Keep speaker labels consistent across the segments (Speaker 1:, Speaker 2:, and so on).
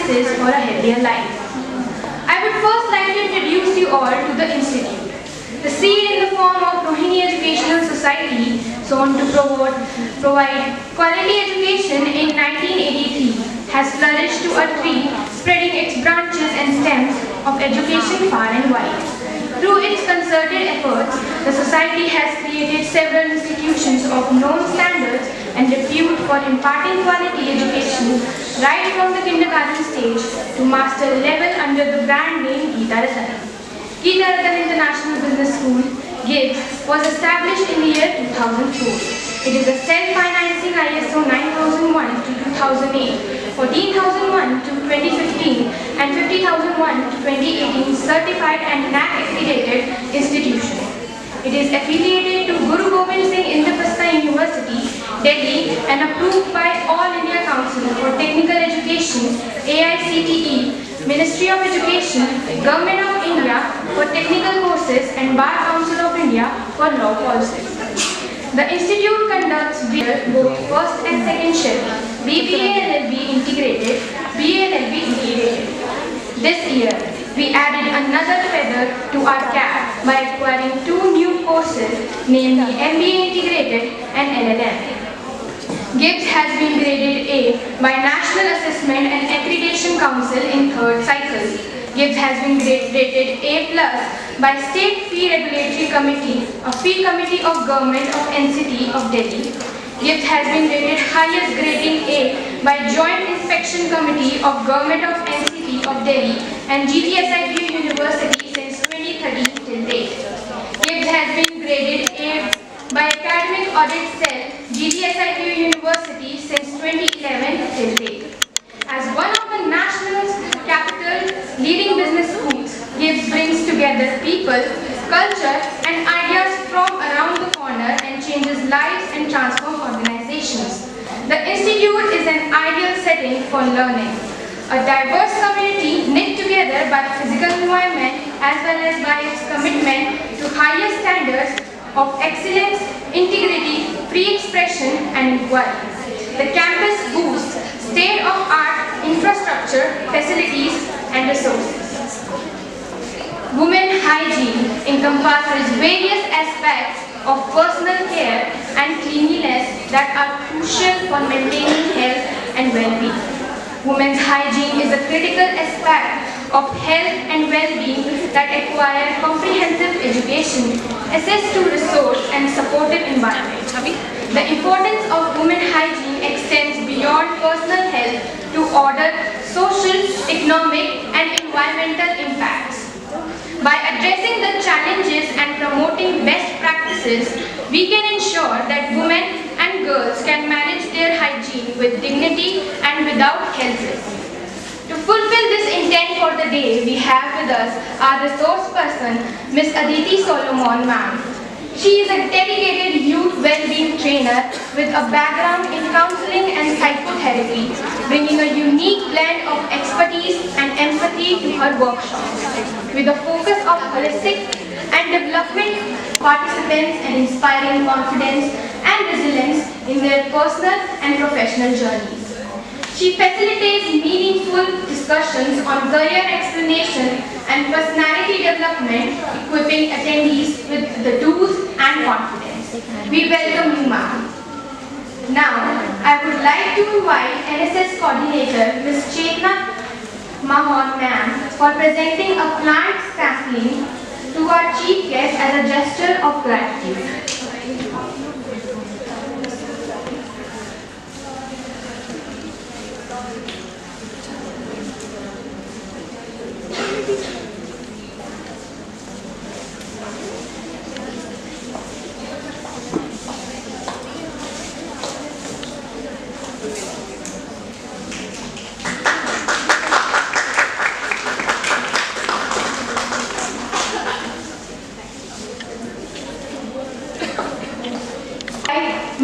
Speaker 1: practices for a healthier life. I would first like to introduce you all to the Institute. The seed in the form of Rohini Educational Society, sown to provide quality education in 1983, has flourished to a tree, spreading its branches and stems of education far and wide. Through its concerted efforts, the Society has created several institutions of known standards and repute for imparting quality education right from the kindergarten stage to master level under the brand name Geeta Rattan. Geeta Rattan International Business School, GIBS, was established in the year 2004. It is a self-financing ISO 9001 to 2008, 14001 to 2015, and 50001 to 2018 certified and NAAC accredited institution. It is affiliated to Guru Gobind Singh Indraprastha University, Delhi, and approved by All India Council for Technical Education, AICTE, Ministry of Education, Government of India for Technical Courses, and Bar Council of India for Law courses. The institute conducts both first and second shift, BBA LLB integrated, BA LLB integrated. This year, we added another feather to our cap by acquiring two new courses, namely MBA integrated and LLM. GIBS has been graded A by National Assessment and Accreditation Council in third cycle. GIBS has been rated A+ by State Fee Regulatory Committee, a fee committee of Government of NCT of Delhi. GIBS has been rated highest grading A by Joint Inspection Committee of Government of NCT of Delhi and GTSITU University since 2013 till date. GIBS has been graded A by Academic Audit Cell, GTSITU University since 2011 till date. As one of the national's capital leading business schools, GIBS brings together people, culture and ideas from around the corner and changes lives and transforms organizations. The institute is an ideal setting for learning. A diverse community knit together by physical environment as well as by its commitment to higher standards of excellence, integrity, free expression and equality. The campus boasts state-of-art infrastructure, facilities and resources. Women hygiene encompasses various aspects of personal care and cleanliness that are crucial for maintaining health and well-being. Women's hygiene is a critical aspect of health and well-being that require comprehensive education, access to resource and supportive environment. The importance of women hygiene extends beyond personal health to order, social, economic and environmental impacts. By addressing the challenges and promoting best practices, we can ensure that women and girls can manage their hygiene with dignity and without health risks. To fulfill this intent for the day, we have with us our resource person, Ms. Aditi Solomon ma'am. She is a dedicated youth well-being trainer with a background in counseling and psychotherapy, bringing a unique blend of expertise and empathy to her workshops, with a focus of holistic and development participants and inspiring confidence and resilience in their personal and professional journeys. She facilitates meaningful discussions on career explanation and personality development, equipping attendees with the tools and confidence. We welcome you, ma'am. Now, I would like to invite NSS Coordinator, Ms. Chetna Mahon, ma'am, for presenting a plant sampling to our chief guest as a gesture of gratitude.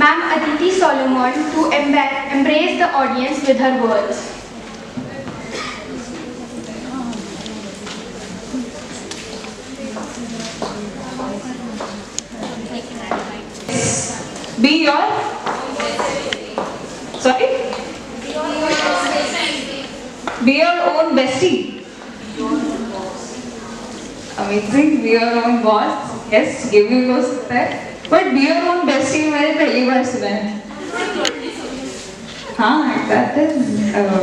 Speaker 1: Ma'am Aditi Solomon to embrace the audience with her words.
Speaker 2: Be your, sorry? Be your own bestie. Amazing. Be your own boss. Yes, give you those there. But be your own bestie मैंने पहली बार सुना है. हाँ, that is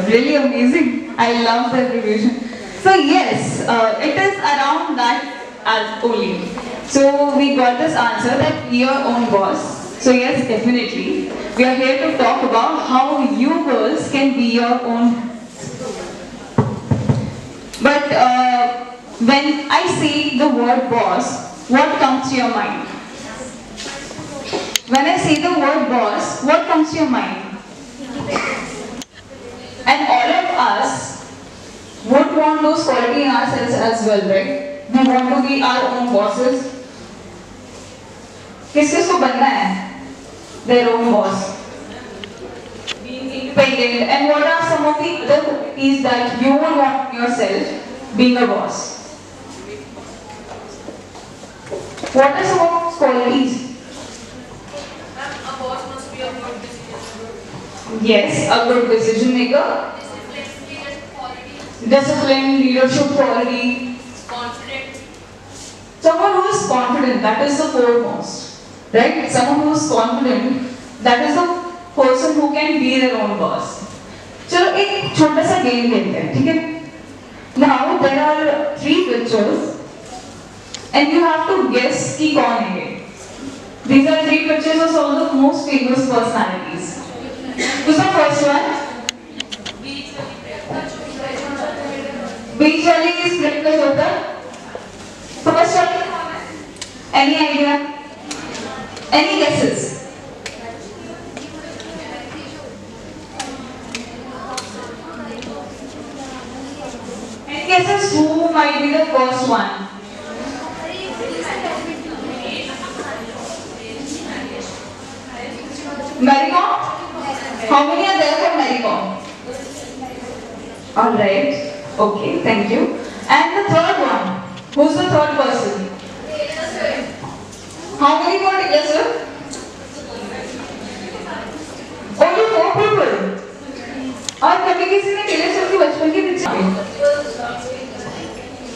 Speaker 2: really amazing. I love the abbreviation. So yes, it is around that as only. So we got this answer that be your own boss. So yes, definitely. We are here to talk about how you girls can be your own. But when I say the word boss, what comes to your mind? When I say the word boss, what comes to your mind? And all of us would want those qualities in ourselves as well, right? We want to be our own bosses. किसको बनना है? Their own boss. Being independent. And what are some of the other qualities that you would want yourself being a boss? What are some of those qualities?
Speaker 3: A boss must be a good decision.
Speaker 2: Yes, a good decision maker. Discipline, leadership quality.
Speaker 3: Confident.
Speaker 2: Someone who is confident, that is the foremost. Right? Someone who is confident, that is the person who can be their own boss. चलो एक छोटा सा game खेलते हैं, ठीक है? Now there are 3 pictures and you have to guess कि कौन है ये. These are 3 pictures of some of the most famous personalities. Who's the first one? Beach वाली is Priyanka Chopra. First one? Any idea? Any guesses? Any guesses who might be the first one? Maricom? How many are there for Maricom? Alright. Okay, thank you. And the third one? Who's the third person? How many more Taylor Swift? Only 4 people. और कभी किसी ने Taylor Swift की बचपन की picture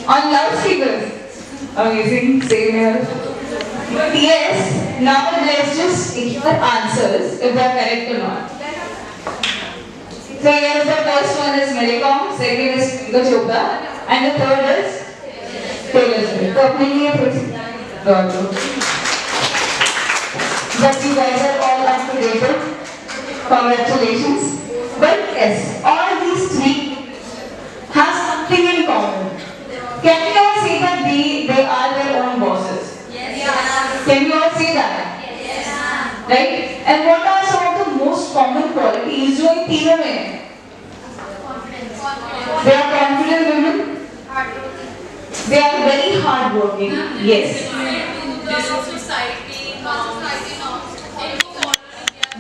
Speaker 2: on loudspeakers? Amazing, same here. But yes, now let's just hear answers if they are correct or not. So yes, the first one is Maricom, second is Priyanka Chopra, and the third is Taylor Swift. तो अपने लिए first. But you guys are all up to date. Congratulations. But yes, all these 3 have something in common. Can you all say that they are their own bosses?
Speaker 3: Yes.
Speaker 2: Can you all say that?
Speaker 3: Yes.
Speaker 2: Right? And what are some of the most common qualities जो इन तीनों में हैं? They are confident women. They are very hardworking. Yes.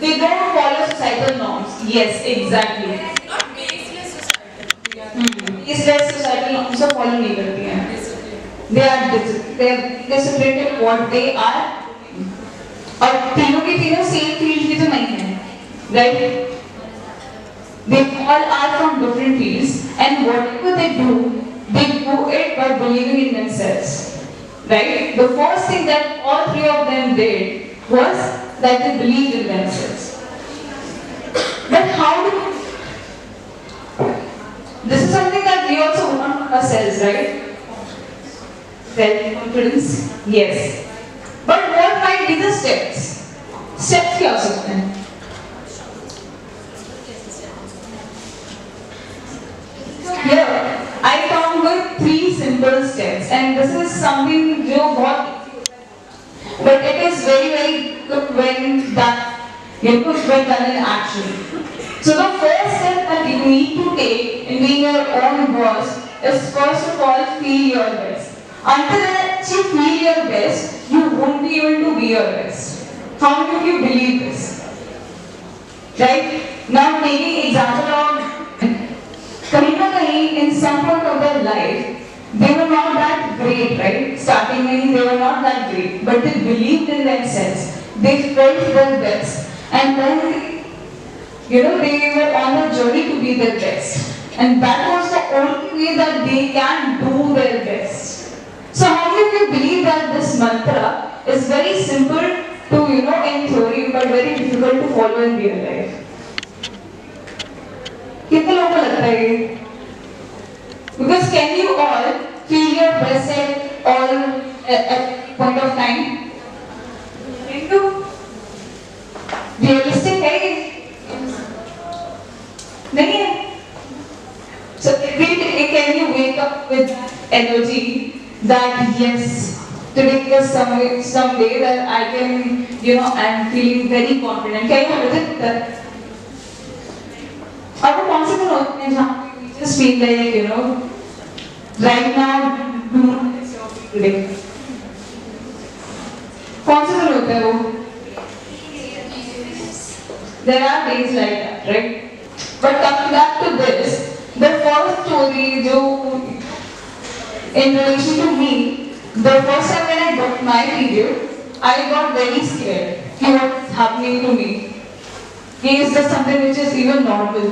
Speaker 2: They don't follow societal norms. Yes, exactly.
Speaker 3: Not baseless society.
Speaker 2: Baseless societal norms को follow नहीं करती हैं. They are disciplined in what they are. और तीनों की तीनों same field की तो नहीं है, right? They all are from different fields, and whatever they do it by believing in themselves, right? The first thing that all 3 of them did was that they believed in themselves. But how do this is something that we also want ourselves, right? Self-confidence, yes. But what might be the steps? Steps क्या हो सकते हैं? Here, I come with 3 simple steps, and this is something जो बहुत but it is very good when done, when done in action. So the first step that you need to take in being your own boss is first of all feel your best. Until you feel your best, you won't be able to be your best. How many of you believe this? Right? Now taking example of कहीं ना कहीं in some point of their life they were not that great, right? Starting when they were not that great, but they believed in themselves. They felt their best, and then they were on a journey to be their best. And that was the only way that they can do their best. So how many of you believe that this mantra is very simple to, in theory, but very difficult to follow in real life? कितने लोगों को लगता है ये? Because can you all feel your breast at all at point of time? Can you? Realistic है ये? नहीं है? So every day can you wake up with energy that yes, today is some day that I can, I'm feeling very confident. Can you visit that? अब वो कौन से दिन होते हैं जहाँ पे we just feel like, right now, today. कौन से दिन होते हैं वो? There are days like that, right? But coming back to this, the first story, in relation to me, the first time when I got my period, I got very scared. What's happening to me? Is this something which is even normal?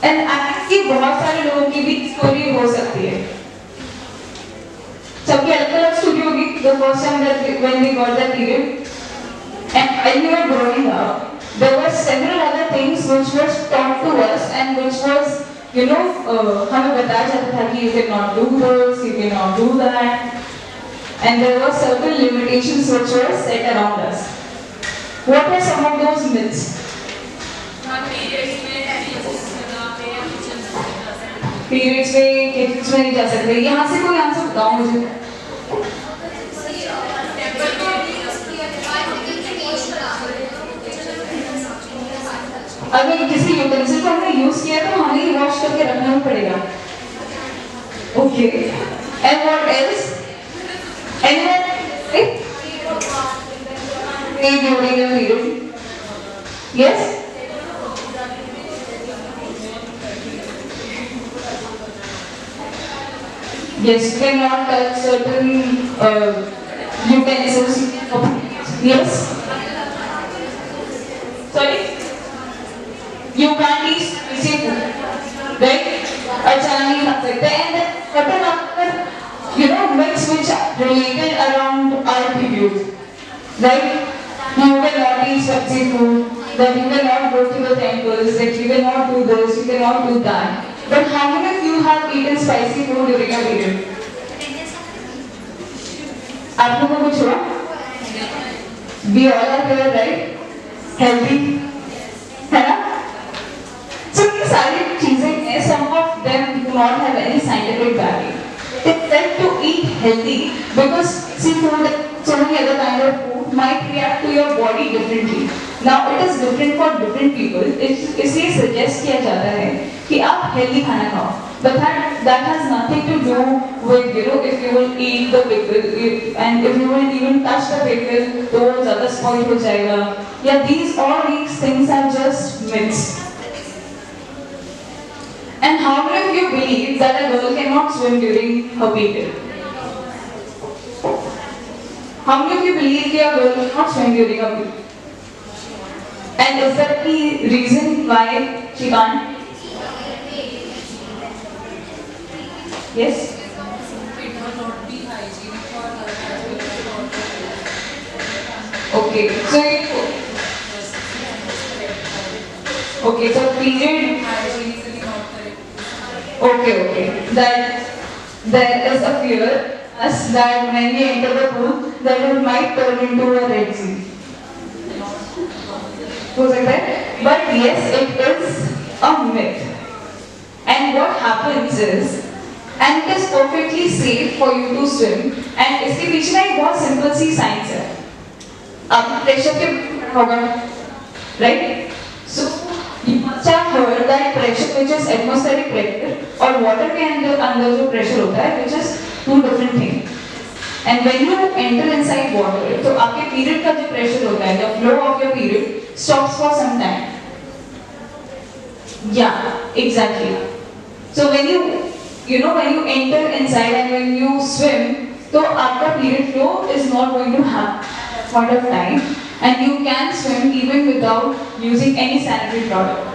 Speaker 2: And I think बहुत सारे लोगों की भी story हो सकती है. सबकी अलग-अलग स्टोरी होगी. The first time when we got that period, and when we were growing up, there were several other things which were taught to us and which was, हमें बताया जाता था कि you cannot do this, you cannot do that, and there were certain limitations which were set around us. What are some of those myths? Periods में kids में नहीं जा सकते. यहाँ से कोई आंसर बताओ मुझे. अगर किसी यूटेंसिल को हमने यूज किया तो हमें ही वॉश करके रखना ही पड़ेगा. Okay. And what else? Anyone? during your period? Yes? Yes, you cannot touch certain utensils. Yes? Sorry? You can't eat spicy food, right? अच्छा नहीं खा सकते. And certain other, myths which are related around our period, right? You cannot eat spicy food, that you cannot go to the temples, that you cannot do this, you cannot do that. But how many of you have eaten spicy food during a period? आप लोगों को कुछ हुआ? We all are here, right? Healthy, है ना? So ये सारी चीजें हैं. Some of them do not have any scientific value. It's said to eat healthy because seafood, so many other kind of food might react to your body differently. Now it is different for different people. इसलिए suggest किया जाता है कि आप healthy खाना खाओ. But that has nothing to do with, if you will eat the pickle and if you will even touch the pickle, तो वो ज़्यादा spoil हो जाएगा. Yeah, all these things are just myths. And how many of you believe that a girl cannot swim during her period? How many of you believe that a girl cannot swim during her period? And is there any reason why she can't? Yes?
Speaker 3: It will not be hygienic for her as well as
Speaker 2: Okay, so okay, so period.
Speaker 3: hygienically not correct.
Speaker 2: Okay. That there is a fear as that when we enter the pool, that it might turn into a Red Sea. हो सकता है? But yes, it is a myth. And what happens is, and it is perfectly safe for you to swim. And इसके पीछे ना एक बहुत simple सी science है. आप pressure के होगा, right? So you must have heard that pressure, which is atmospheric pressure, और water के अंदर जो pressure होता है, which is two different things. And when you enter inside water, तो आपके period का जो pressure होता है, the flow of your period stops for some time. Yeah, exactly. So when you enter inside and when you swim, तो आपका period flow is not going to have point of time, and you can swim even without using any sanitary product.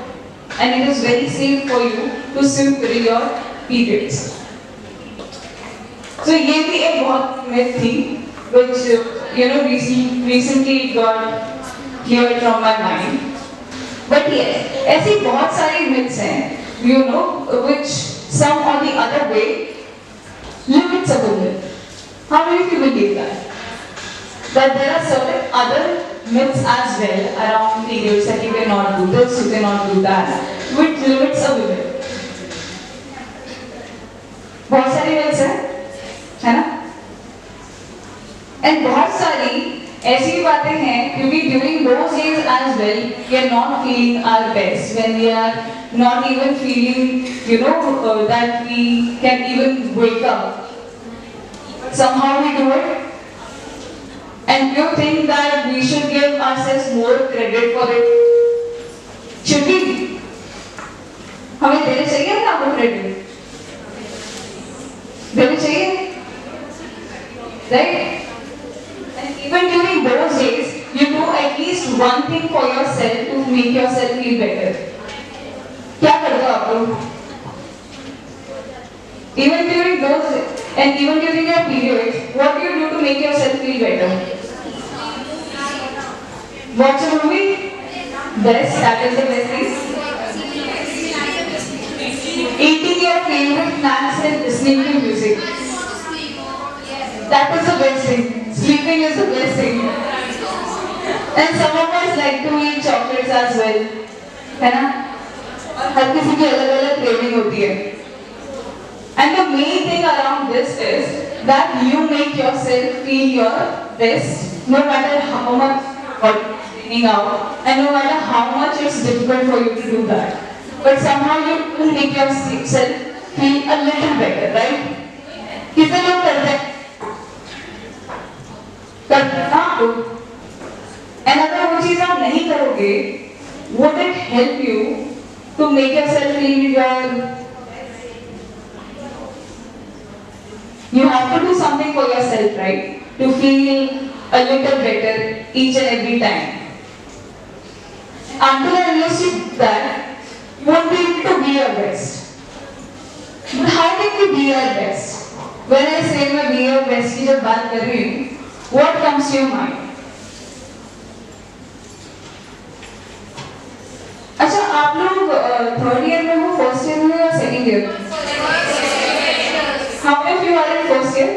Speaker 2: and it is very safe for you to swim during your periods. So ये भी एक बहुत myth थी, which recently got cleared from my mind. But yes, ऐसी बहुत सारी myths हैं, which some or the other way limits a woman. How many of you believe that? That there are certain other myths as well around periods that you cannot do this, you cannot do that, which limits a woman. बहुत सारी myths है ना? And बहुत सारी ऐसी भी बातें हैं क्योंकि during those days as well we are not feeling our best, when we are not even feeling that we can even wake up. Somehow we do it. And you think that we should give ourselves more credit for it? Should we? हमें देने चाहिए ना आपको credit? देने चाहिए? Right? And even during those days, you do at least one thing for yourself to make yourself feel better. क्या करते हो आप लोग? Even during those and even during your periods, what do you do to make yourself feel better? Watch a movie? Best, that is the best thing. Eating your favorite snacks and listening to music. That is the best thing. Sleeping is the best thing. And some of us like to eat chocolates as well. है ना? हर किसी की अलग-अलग craving होती है. And the main thing around this is that you make yourself feel your best, no matter how much you're training out, and no matter how much it's difficult for you to do that. But somehow you will make yourself feel a little better, right? कितने लोग करते हैं? करते ना आपको? And अगर वो चीज़ आप नहीं करोगे, would it help you to make yourself feel your? You have to do something for yourself, right? To feel a little better each and every time. Until and unless you do that, you won't be able to be your best. But how can we be our best? When I say मैं be your best की जब बात कर रही हूँ, what comes to your mind? अच्छा, आप लोग थर्ड ईयर में हो, फर्स्ट ईयर में हो या सेकेंड ईयर में? How many of you are in first year?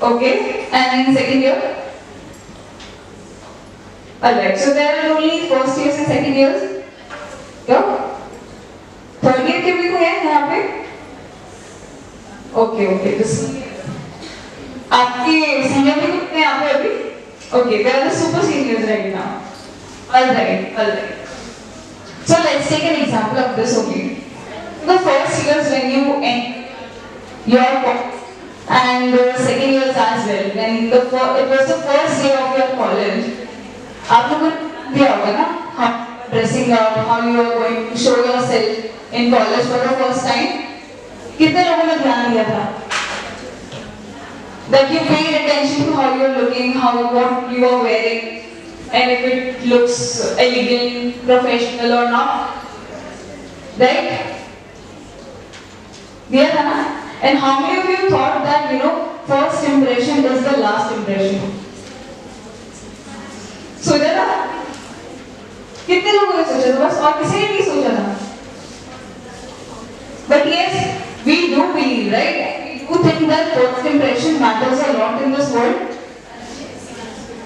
Speaker 2: Okay, and in second year? Alright, so there are only first years and second years? Yeah? Third year के भी कोई है यहाँ पे? Okay, this. आपके senior भी कुछ हैं यहाँ पे अभी? Okay, they are the super seniors right now. Alright. So let's take an example of this only. The first years when you end your college and the second years as well, when it was the first day of your college, आप लोगों ने दिया होगा ना, how dressing up, how you are going to show yourself in college for the first time. कितने लोगों ने ध्यान दिया था? That you paid attention to how you are looking, what you are wearing, and if it looks elegant, professional or not, right? दिया था ना? And how many of you thought that first impression is the last impression? सोचा था? कितने लोगों ने सोचा था? बस और किसी ने नहीं सोचा था? But yes, we do believe, right? We do think that first impression matters a lot in this world.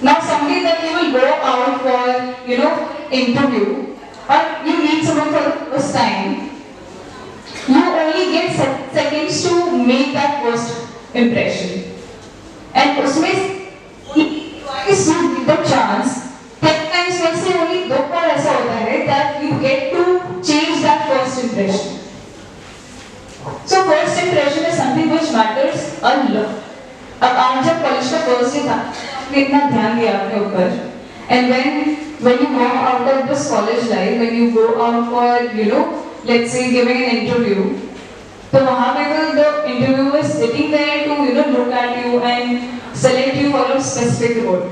Speaker 2: Now, somebody that you will go out for, interview, or you meet someone for the first time. You only get seconds to make that first impression. And उसमें twice you get the chance, 10 times में से only 2 बार ऐसा होता है that you get to change that first impression. So first impression is something which matters a lot. अब आप जब college का फर्स्ट डे था, आपने इतना ध्यान दिया अपने ऊपर. And when you walk out of this college life, when you go out for let's say giving an interview, तो वहाँ पे the interviewer is sitting there to look at you and select you for a specific role,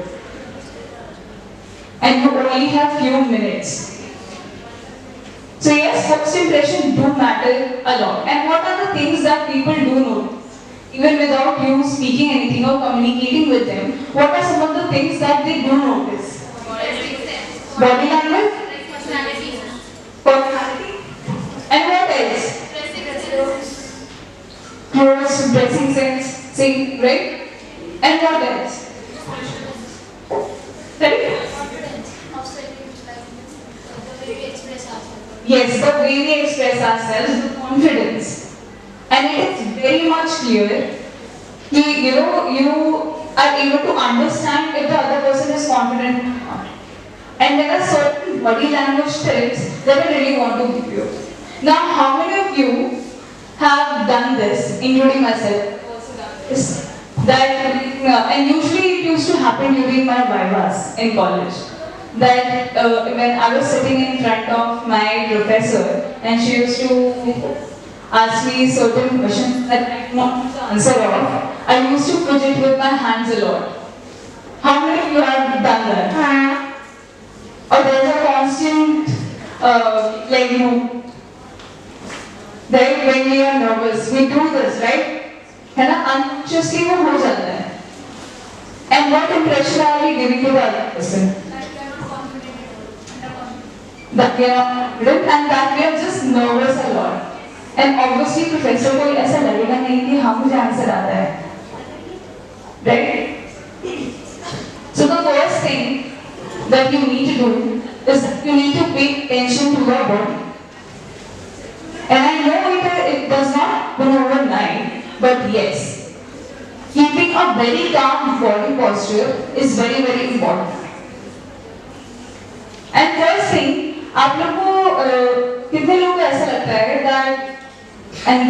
Speaker 2: and you only have few minutes. So yes, first impression do matter a lot. And what are the things that people do know? Even without you speaking anything or communicating with them, what are some of the things that they do notice? Body language? Personality? And what else? Clothes, dressing sense, same, right? And what else? Sorry? Yes, the way we express ourselves, the confidence. And it is very much clear. You are able to understand if the other person is confident or not. And there are certain body language tips that I really want to give you. Now, how many of you have done this, including myself? Is that and usually it used to happen during my vivas in college. That when I was sitting in front of my professor and she used to ask me certain questions that I could not answer of, I used to fidget with my hands a lot. How many of you have done that? Or there's a constant, that when we are nervous, we do this, right? है ना? Unconsciously वो हो जाता है. And what impression are we giving to the other person? That we are confident and that we are just nervous a lot. And obviously professor को ऐसा लगेगा नहीं कि हाँ मुझे आंसर आता है. Right? So the first thing that you need to do is that you need to pay attention to your body. And I know it does not happen overnight, but yes, keeping a very calm body posture is very, very important. And first thing, आप लोग को कितने लोगों को ऐसा लगता है that and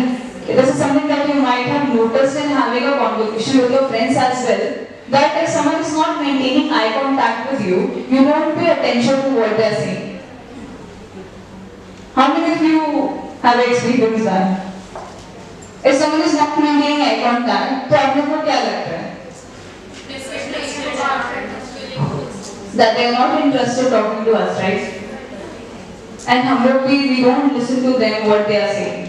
Speaker 2: this is something that you might have noticed in having a conversation with your friends as well, that if someone is not maintaining eye contact with you, you don't pay attention to what they are saying. How many of you have experienced that? If someone is not maintaining eye contact, तो आप लोग को क्या लगता है? That they are not interested talking to us, right? And हम लोग भी we don't listen to them what they are saying.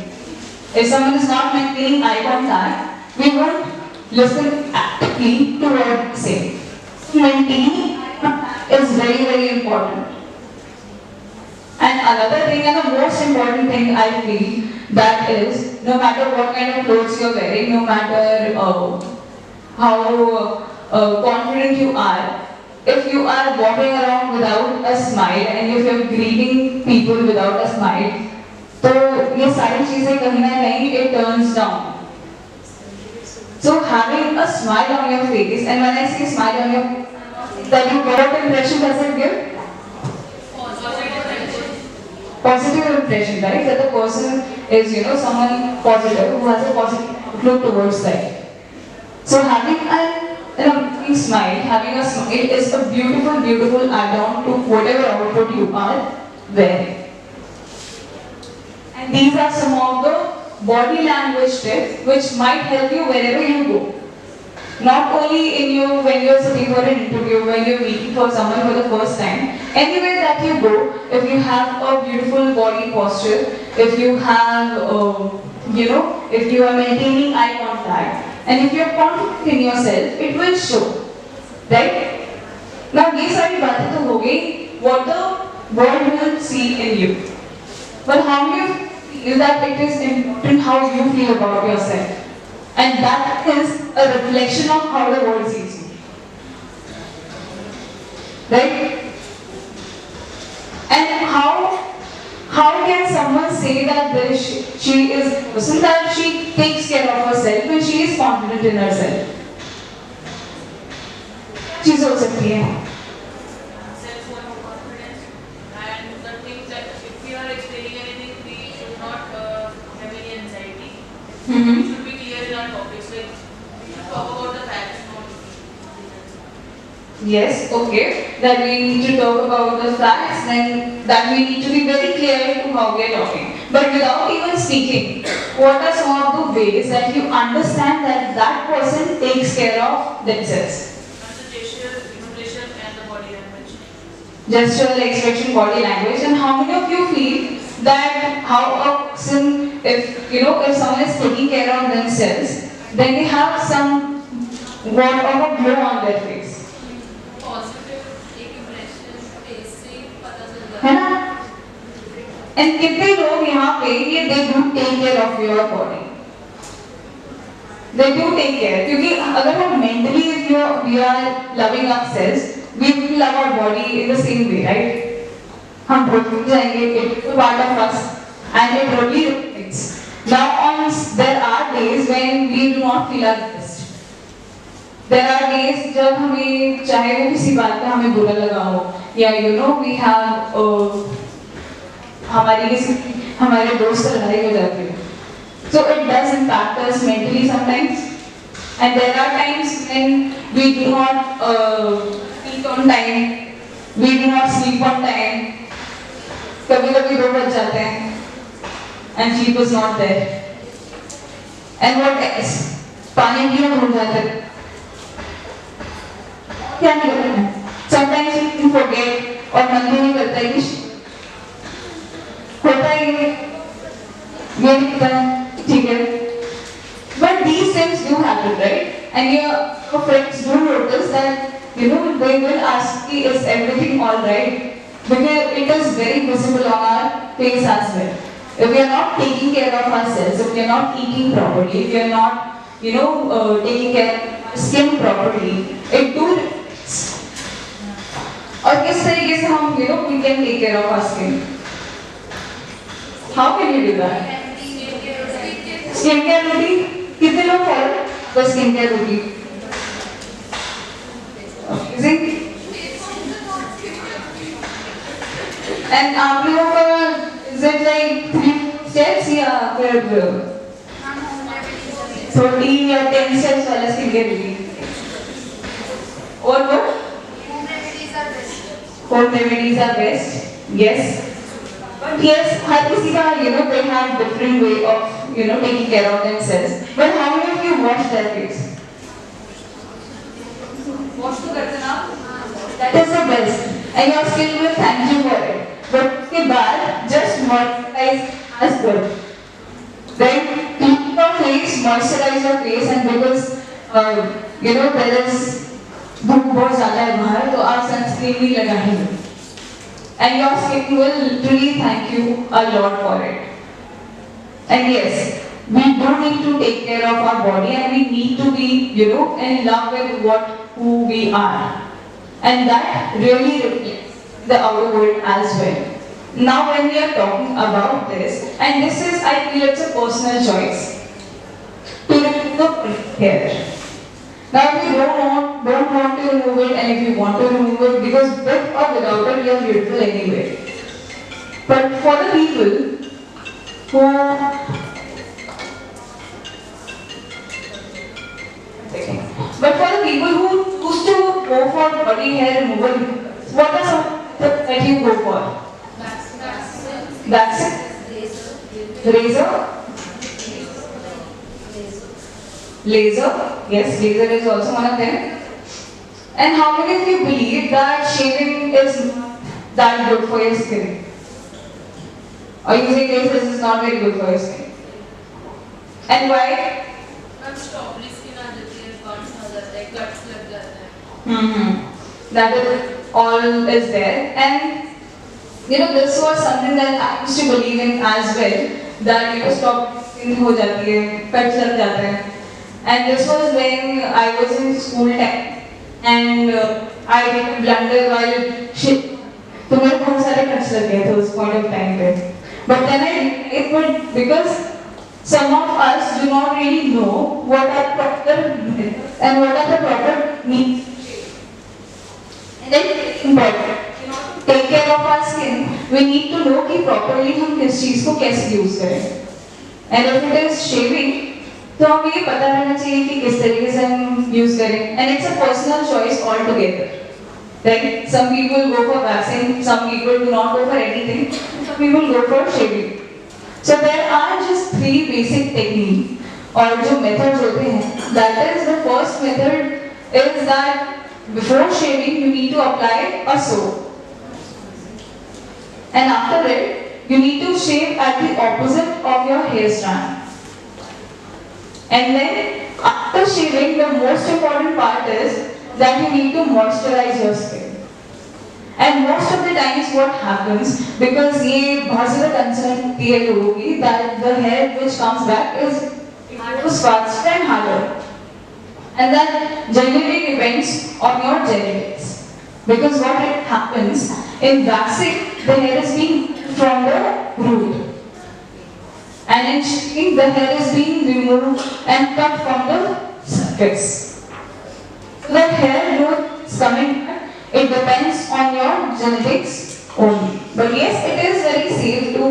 Speaker 2: If someone is not maintaining eye contact, we won't listen actively to what they say. Maintaining eye contact is very, very important. And another thing, and the most important thing I feel, that is, no matter what kind of clothes you're wearing, no matter how confident you are, if you are walking around without a smile and if you're greeting people without a smile, तो ये सारी चीजें कहीं ना कहीं it turns down. So having a smile on your face, and when I say smile on your face, that you what impression does it give? Positive impression, right? That the person is, someone positive who has a positive outlook towards life. So having a smile, having a smile is a beautiful, beautiful add-on to whatever output you are wearing. And these are some of the body language tips which might help you wherever you go. Not only when you're sitting for an interview, when you're meeting for someone for the first time, anywhere that you go, if you have a beautiful body posture, if you have, if you are maintaining eye contact, and if you're confident in yourself, it will show, right? Now, ये सारी बातें तो हो गई what the world will see in you. But how many of you feel that it is important how you feel about yourself? And that is a reflection of how the world sees you. Right? And how can someone say that she is a person that she takes care of herself when she is confident in herself? चीज हो सकती है.
Speaker 3: Self-confidence and the things that if we are explaining anything, we should not have any anxiety. We should be clear in our topics. Like we should talk about the facts, not.
Speaker 2: Yes, okay. That we need to talk about the facts, then that we need to be very clear to how we are talking. But without even speaking, what are some of the ways that you understand that that person takes care of themselves?
Speaker 3: Gesture and the body language.
Speaker 2: Gesture, expression, body language, and how many of you feel that how a person, if if someone is taking care of themselves, then they have some what of a glow on their face,
Speaker 3: positive एक impression face से पता चल जाता
Speaker 2: है ना? And कितने लोग यहाँ पे ये they do take care of your body, they do take care, क्योंकि अगर हम mentally if we are loving ourselves, we will love our body in the same way, right? हम भूल जाएंगे it is part of us and it really reflects. Now on there are days when we do not feel our best. There are days जब हमें चाहे वो किसी बात का हमें बुरा लगा हो, या वी हैव हमारे दोस्त से लड़ाई हो जाती है. So it does impact us mentally sometimes, and there are times when we do not eat on time, we do not sleep on time. कभी-कभी 2 बज जाते हैं, and sleep is not there. And what else? पानी पीना भूल जाते हैं. क्या नहीं करते हैं? Sometimes we forget और मन भी नहीं करता है कि होता ही ये नहीं पता, ठीक है? But these things do happen, right? And your friends do notice that they will ask me, is everything all right? Because it is very visible on our face as well. If we are not taking care of ourselves, if we are not eating properly, if we are not taking care of our skin properly, it do reflects. और किस तरीके से हम we can take care of our skin? How can you do that? Skin care routine कितने लोग follow कर skin care routine? And आप लोगों का इज इट लाइक 3 स्टेप्स या फिर 30 या 10 स्टेप्स वाला स्किन केयर रूटीन? और वो home remedies are best, yes. But yes, हर किसी का they have different way of taking care of themselves. But how many of you wash their face? Wash तो करते ना? That is the best, and your skin will thank you for it. But उसके बाद just moisturize as well. Then clean your face, moisturize your face, and because there is धूप बहुत ज़्यादा है बाहर, तो आप sunscreen भी लगाएंगे. And your skin will really thank you a lot for it. And yes, we do need to take care of our body, and we need to be, in love with who we are. And that really reflects the outer world as well. Now when we are talking about this, and this is, I feel it's a personal choice to remove the hair. Now if you don't want to remove it, and if you want to remove it, because with or without it you are beautiful anyway. But for the people who choose to go for body hair removal, what are some tips that you go for? That's it. Razor. Laser, yes, laser is also one of them. And how many of you believe that shaving is that good for your skin? Or using lasers is not very good for your skin? And why?
Speaker 3: Strawberry skin आ जाती है, cuts आ जाते हैं, cuts लग जाते हैं.
Speaker 2: That is all is there. And this was something that I used to believe in as well, that strawberry skin हो जाती है, cuts लग जाते हैं. And this was when I was in school time, and I did a blunder while तो मेरे बहुत सारे cuts लग गए थे उस point of time पे. But then it would, because some of us do not really know what are proper and what are the proper needs. And then important, take care of our skin. We need to know कि properly हम किस चीज को कैसे use करें. And if it is shaving, तो हमें ये पता रहना चाहिए कि किस तरीके से हम यूज करें. And it's a personal choice altogether. Like some people go for waxing, some people do not go for anything, some people go for shaving. So there are just 3 basic techniques और जो methods होते हैं. That is, the first method is that before shaving you need to apply a soap, and after it you need to shave at the opposite of your hair strand. And then after shaving, the most important part is that you need to moisturize your skin. And most of the times what happens, because ये बहुत ज़्यादा concern होती है लोगों की, that the hair which comes back is faster and harder. And that generally depends on your genetics. Because what happens, in waxing, the hair is being from the root. And in shaving, the hair is being removed and cut from the surface. So the hair growth is coming back. It depends on your genetics only. But yes, it is very safe to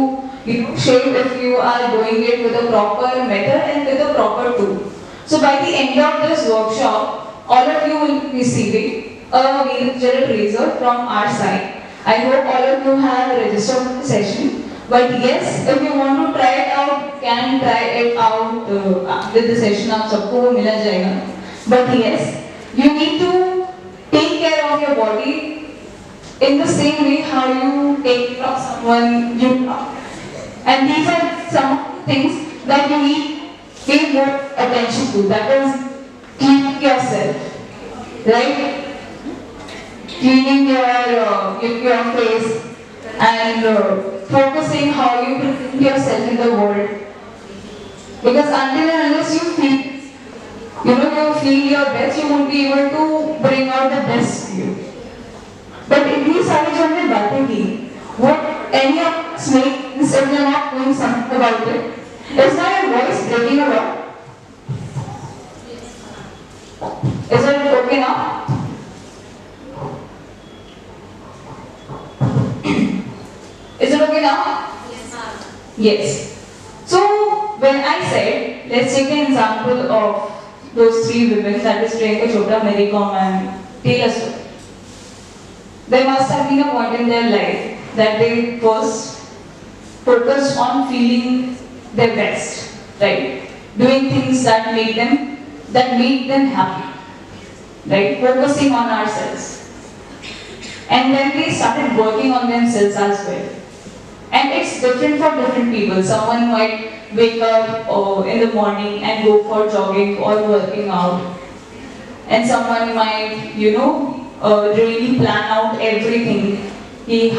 Speaker 2: shave if you are doing it with a proper method and with a proper tool. So by the end of this workshop, all of you will be receiving a nail gel razor from our side. I hope all of you have registered for the session. But yes, if you want to try it out, you can try it out with the session. आप सबको वो मिला जाएगा. But yes, you need to take care of your body in the same way how you take care of someone you love. And these are some things that you need to pay more attention to. That is cleaning yourself, right? Cleaning your face and focusing how you present yourself in the world. Because until and unless you feel your best, you won't be able to bring out the best in you. But in these सारी जो हमने बातें की, what any of us make if we are not doing something about it, is my voice breaking a lot? Is it okay now? Is it okay now?
Speaker 3: Yes, ma'am.
Speaker 2: Yes. So when I said, let's take an example of those three women, that is Priyanka Chopra, Mary Kom and Taylor Swift. There must have been a point in their life that they first focused on feeling their best, right? Doing things that made them happy, right? Focusing on ourselves. And then they started working on themselves as well. And it's different for different people. Someone might wake up in the morning and go for jogging or working out. And someone might, really plan out everything,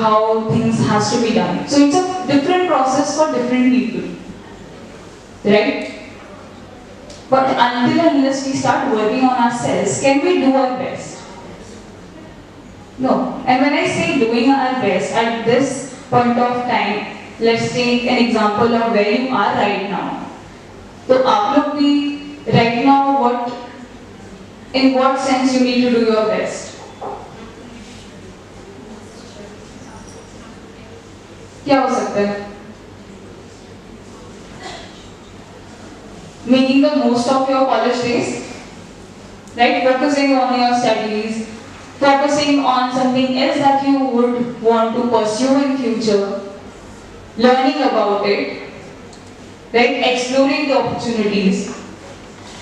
Speaker 2: how things has to be done. So it's a different process for different people. Right? But until and unless we start working on ourselves, can we do our best? No. And when I say doing our best at this point of time, let's take an example of where you are right now. So, आप लोग भी right now in what sense you need to do your best? क्या हो सकता है? Making the most of your college days, right? Focusing on your studies, focusing on something else that you would want to pursue in future, learning about it, right? Exploring the opportunities.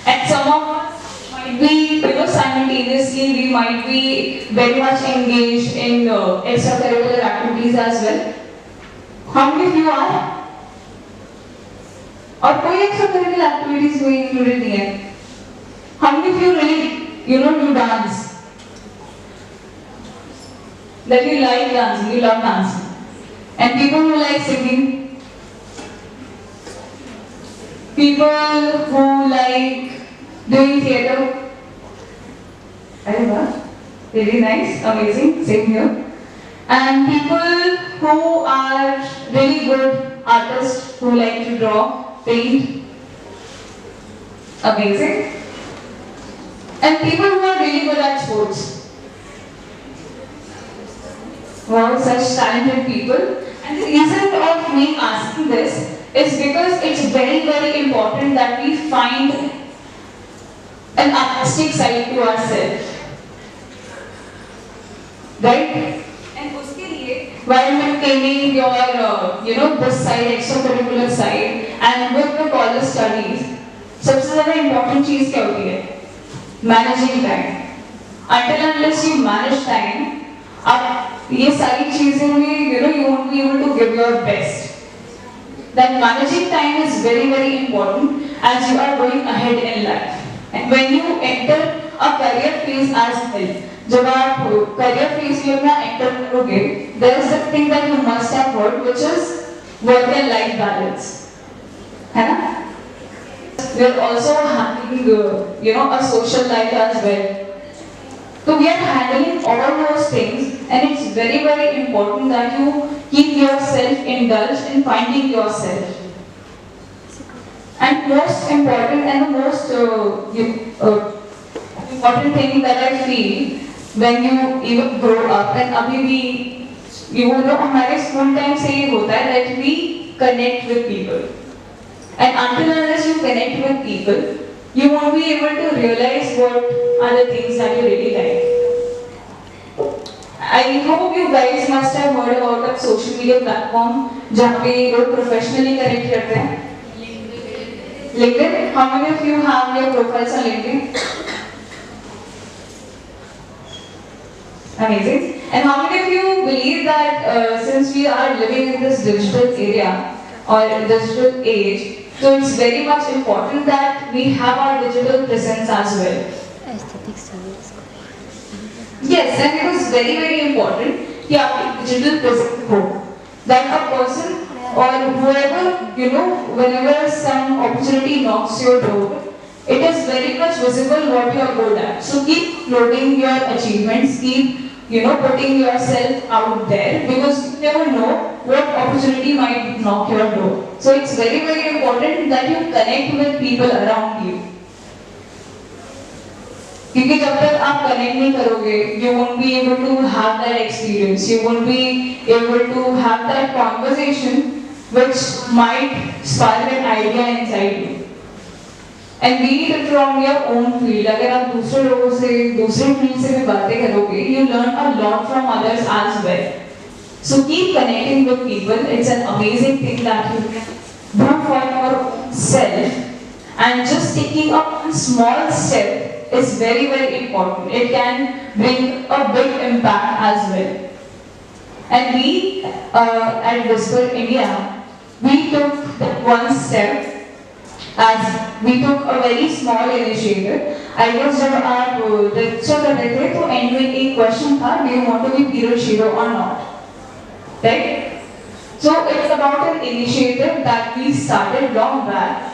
Speaker 2: And some of us might be, simultaneously we might be very much engaged in extracurricular activities as well. How many of you are? और कोई extracurricular activities में included नहीं है? How many of you really, do dance? That you like dancing, you love dancing. And people who like singing, people who like doing theatre. Really nice, amazing, same here. And people who are really good artists who like to draw, paint, amazing. And people who are really good at sports. Wow, such talented people. And the reason of me asking this is because it's very, very important that we find an artistic side to ourselves. Right? And uske liye, while maintaining your, this side, extracurricular side, and with the college studies, सबसे ज़्यादा important चीज़ क्या होती है? Managing time. Until unless you manage time, आप ये सारी चीजें में you won't be able to give your best. that managing time is very, very important as you are going ahead in life. And when you enter a career phase as well, जब आप career phase में अपना enter करोगे, there is a thing that you must have heard, which is work and life balance, है ना? We are also having, a social life as well. So we are handling all those things, and it's very, very important that you keep yourself indulged in finding yourself. And most important and the most important thing that I feel when you even grow up, and अभी भी हमारे school time से ये होता है that we connect with people. And until unless you connect with people, you won't be able to realize what are the things that you really like. I hope you guys must have heard about a social media platform जहाँ पे लोग professionally connect करते हैं. LinkedIn. How many of you have your profiles on LinkedIn? Amazing. And how many of you believe that since we are living in this digital area or digital age, so it's very much important that we have our digital presence as well. Yes, and it is very, very important कि आपकी digital presence हो. That a person or whoever, whenever some opportunity knocks your door, it is very much visible what you are good at. So keep loading your achievements, keep putting yourself out there, because you never know what opportunity might knock your door. So it's very, very important that you connect with people around you. क्योंकि जब तक आप connect नहीं करोगे, you won't be able to have that experience. You won't be able to have that conversation which might spark an idea inside you. And be it from your own field. अगर आप दूसरे लोगों से, दूसरे field से भी बातें करोगे, you learn a lot from others as well. So keep connecting with people. It's an amazing thing that you can do for yourself. And just taking a small step is very, very important. It can bring a big impact as well. And we at Whisper India, we took that one step as we took a very small initiative. I guess जब आप register कर रहे थे तो end में एक question था, do you want to be period zero or not? Right? So it's about an initiative that we started long back.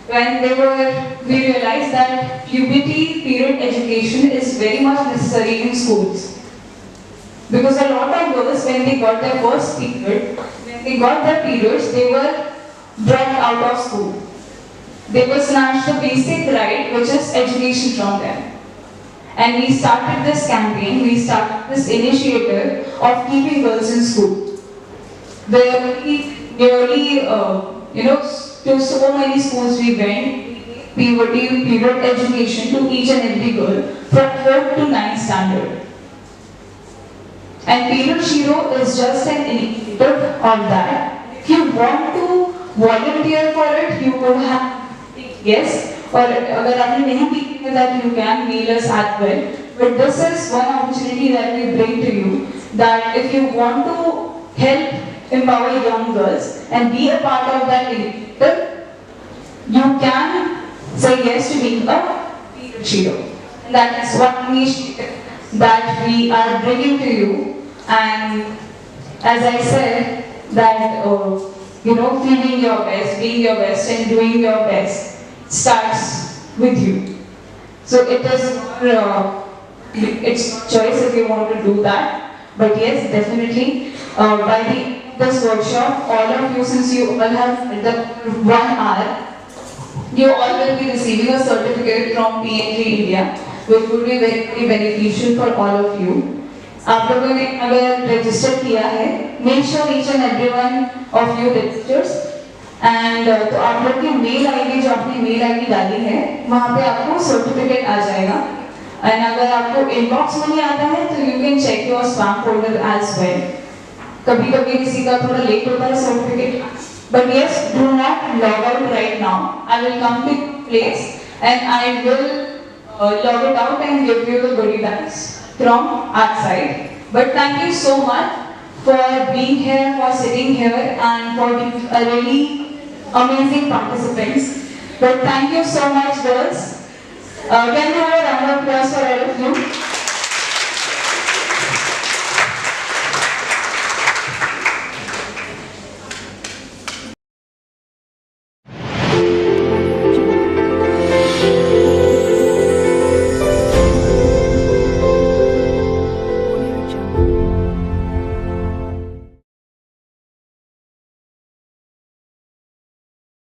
Speaker 2: When we realized that puberty period education is very much necessary in schools. Because a lot of girls, when they got their first period, when they got their periods, they were dropped out of school. They were snatched the basic right, which is education from them. And we started this campaign, we started this initiative of keeping girls in school. Where we nearly, to so many schools we went, puberty period education to each and every girl from 4th to 9th standard. And period zero is just an indicator of that. If you want to volunteer for it, you would have yes, or अगर आपने नहीं की that you can mail us as well. But this is one opportunity that we bring to you, that if you want to help empower young girls and be a part of that initiative, you can say yes to being a period zero. And that is one initiative that we are bringing to you. And as I said, that feeling your best, being your best, and doing your best starts with you. So it is it's choice if you want to do that. But yes, definitely by this workshop, all of you, since you all have the 1 hour, you all will be receiving a certificate from PNG India, which would be very, very beneficial for all of you. आप लोगों ने अगर register किया है, make sure each and every one of you registers. And तो आप लोग की मेल आईडी जो आपने मेल आईडी डाली है, वहाँ पे आपको सर्टिफिकेट आ जाएगा. And अगर आपको इनबॉक्स में नहीं आता है, तो you can check your spam folder as well. कभी-कभी किसी का थोड़ा लेट होता है certificate. But yes, do not log out right now. I will come to your place and I will log it out and give you the goodie bags from outside. But thank you so much for being here, for sitting here, and for being a really amazing participants. But thank you so much, girls. Can we have a round of applause for all of you?